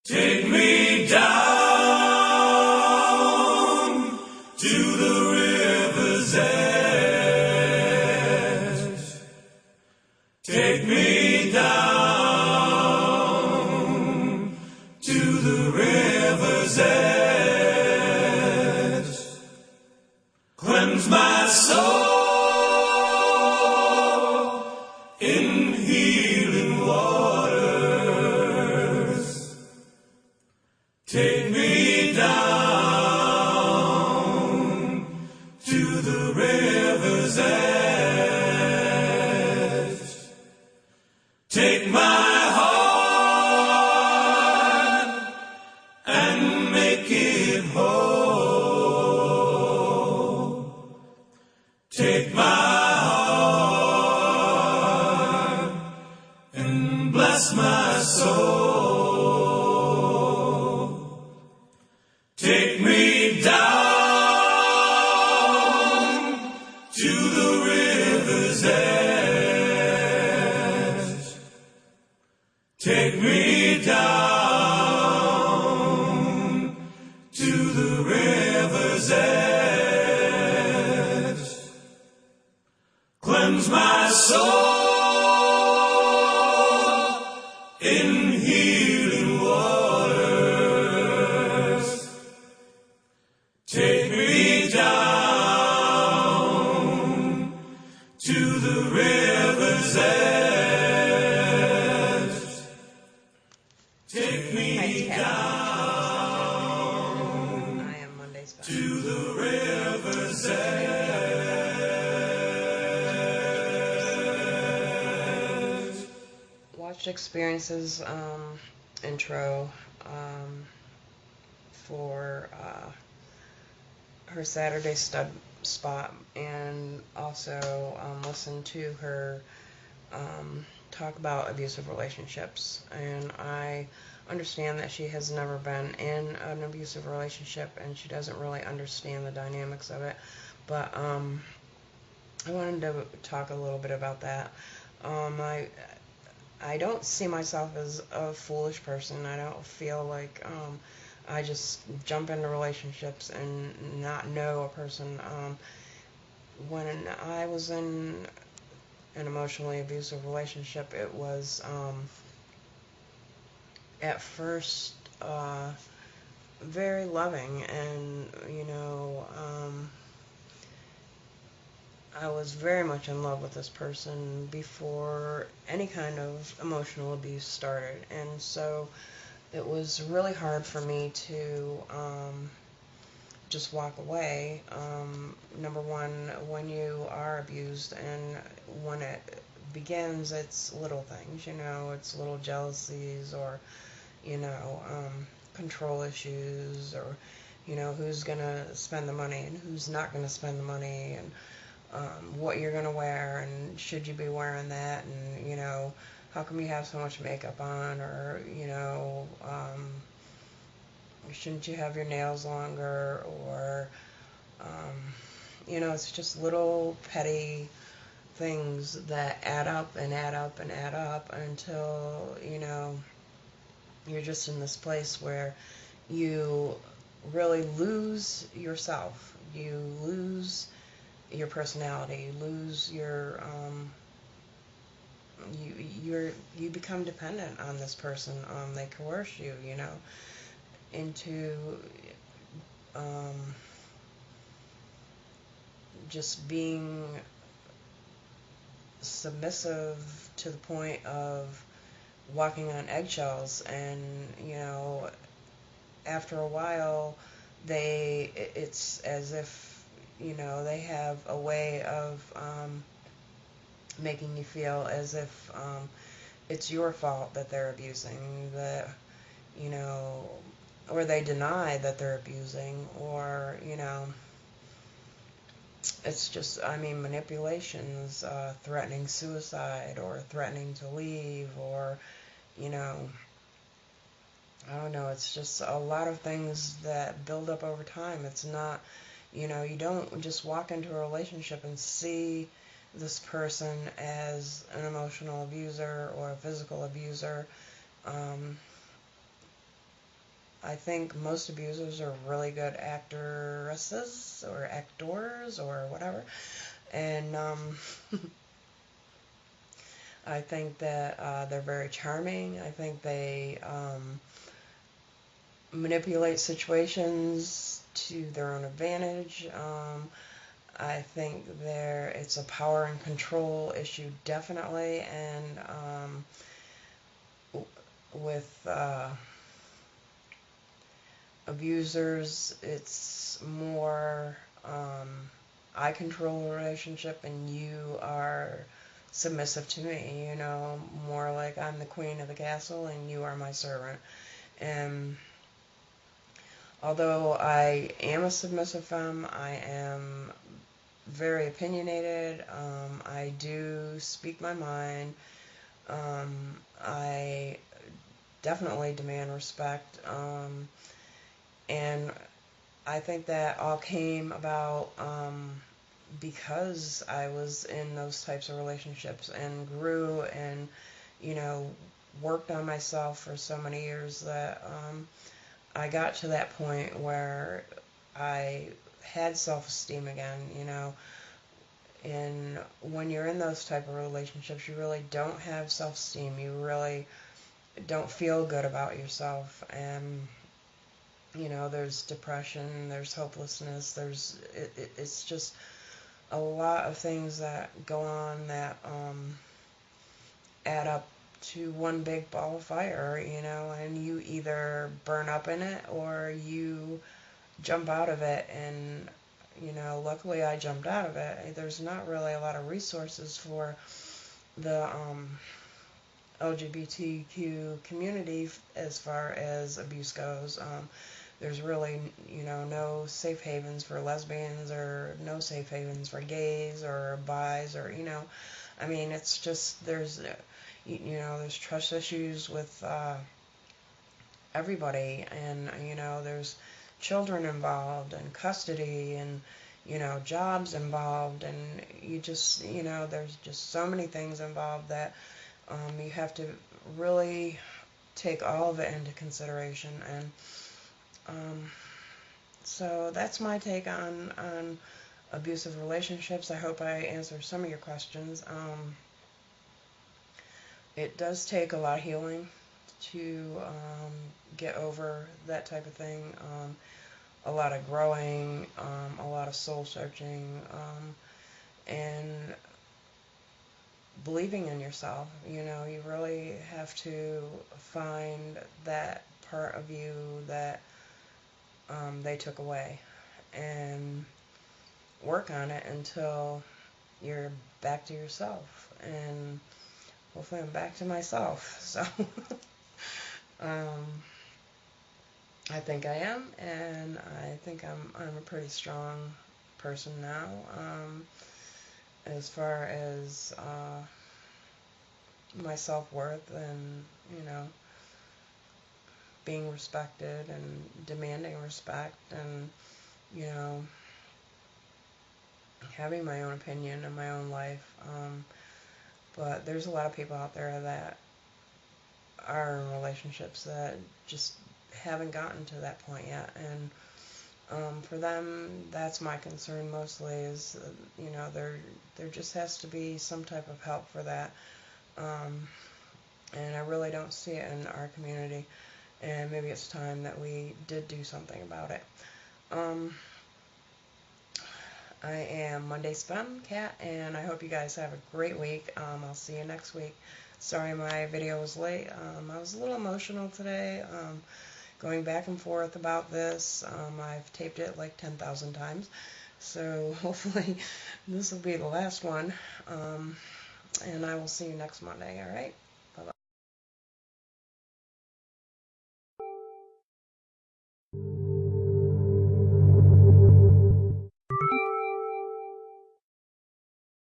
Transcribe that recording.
Take me down to the river's edge. Take me down to the river's edge. Cleanse my soul in healing waters. Take me down to the river's edge. Take my heart and make it whole. Take my heart and bless my soul. Take me down to the river's edge. Take me down to the river's edge. Cleanse my soul in healing waters. Take me down to the river's edge. Take me down I am Monday's Best. to the river's edge. Watched Experiences intro for her Saturday stud spot, and also listened to her talk about abusive relationships. And I understand that she has never been in an abusive relationship and she doesn't really understand the dynamics of it, but I wanted to talk a little bit about that. I don't see myself as a foolish person. I don't feel like I just jump into relationships and not know a person. When I was in an emotionally abusive relationship, it was at first very loving, and I was very much in love with this person before any kind of emotional abuse started, and so it was really hard for me to just walk away. Number one, when you are abused and when it begins, it's little things, it's little jealousies or, control issues, or, who's going to spend the money and who's not going to spend the money, and what you're going to wear, and should you be wearing that, and, how come you have so much makeup on, or, shouldn't you have your nails longer, or, it's just little petty things that add up and add up and add up until, you're just in this place where you really lose yourself. You lose your personality, you lose your, you become dependent on this person. They coerce you, into just being submissive to the point of walking on eggshells, and after a while it's as if they have a way of making you feel as if it's your fault that they're abusing, that or they deny that they're abusing, or it's just, manipulations, threatening suicide, or threatening to leave, or I don't know, it's just a lot of things that build up over time. It's not, you don't just walk into a relationship and see this person as an emotional abuser or a physical abuser. I think most abusers are really good actresses or actors or whatever. And I think that they're very charming. I think they manipulate situations to their own advantage. I think it's a power and control issue, definitely, and with abusers, it's more I control the relationship and you are submissive to me, more like I'm the queen of the castle and you are my servant. And although I am a submissive femme, I am very opinionated. I do speak my mind. I definitely demand respect. And I think that all came about because I was in those types of relationships and grew and, worked on myself for so many years that I got to that point where I had self-esteem again, and when you're in those type of relationships, you really don't have self-esteem. You really don't feel good about yourself, and there's depression, there's hopelessness, it's just a lot of things that go on that add up to one big ball of fire, and you either burn up in it or you jump out of it. And luckily I jumped out of it. There's not really a lot of resources for the LGBTQ community as far as abuse goes. There's really, no safe havens for lesbians or no safe havens for gays or bis or, I mean, it's just, there's trust issues with everybody, and, there's children involved and custody and, jobs involved, and there's just so many things involved that you have to really take all of it into consideration. And so that's my take on abusive relationships. I hope I answered some of your questions. It does take a lot of healing to get over that type of thing. A lot of growing, a lot of soul searching, and believing in yourself. You really have to find that part of you that they took away and work on it until you're back to yourself. And hopefully I'm back to myself. So I think I am, and I think I'm a pretty strong person now. As far as my self-worth and, being respected and demanding respect and, having my own opinion and my own life. But there's a lot of people out there that are in relationships that just haven't gotten to that point yet. And for them, that's my concern mostly is, there just has to be some type of help for that. And I really don't see it in our community. And maybe it's time that we did do something about it. I am Monday's Femme Cat, and I hope you guys have a great week. I'll see you next week. Sorry my video was late. I was a little emotional today, going back and forth about this. I've taped it like 10,000 times, so hopefully this will be the last one. And I will see you next Monday, alright?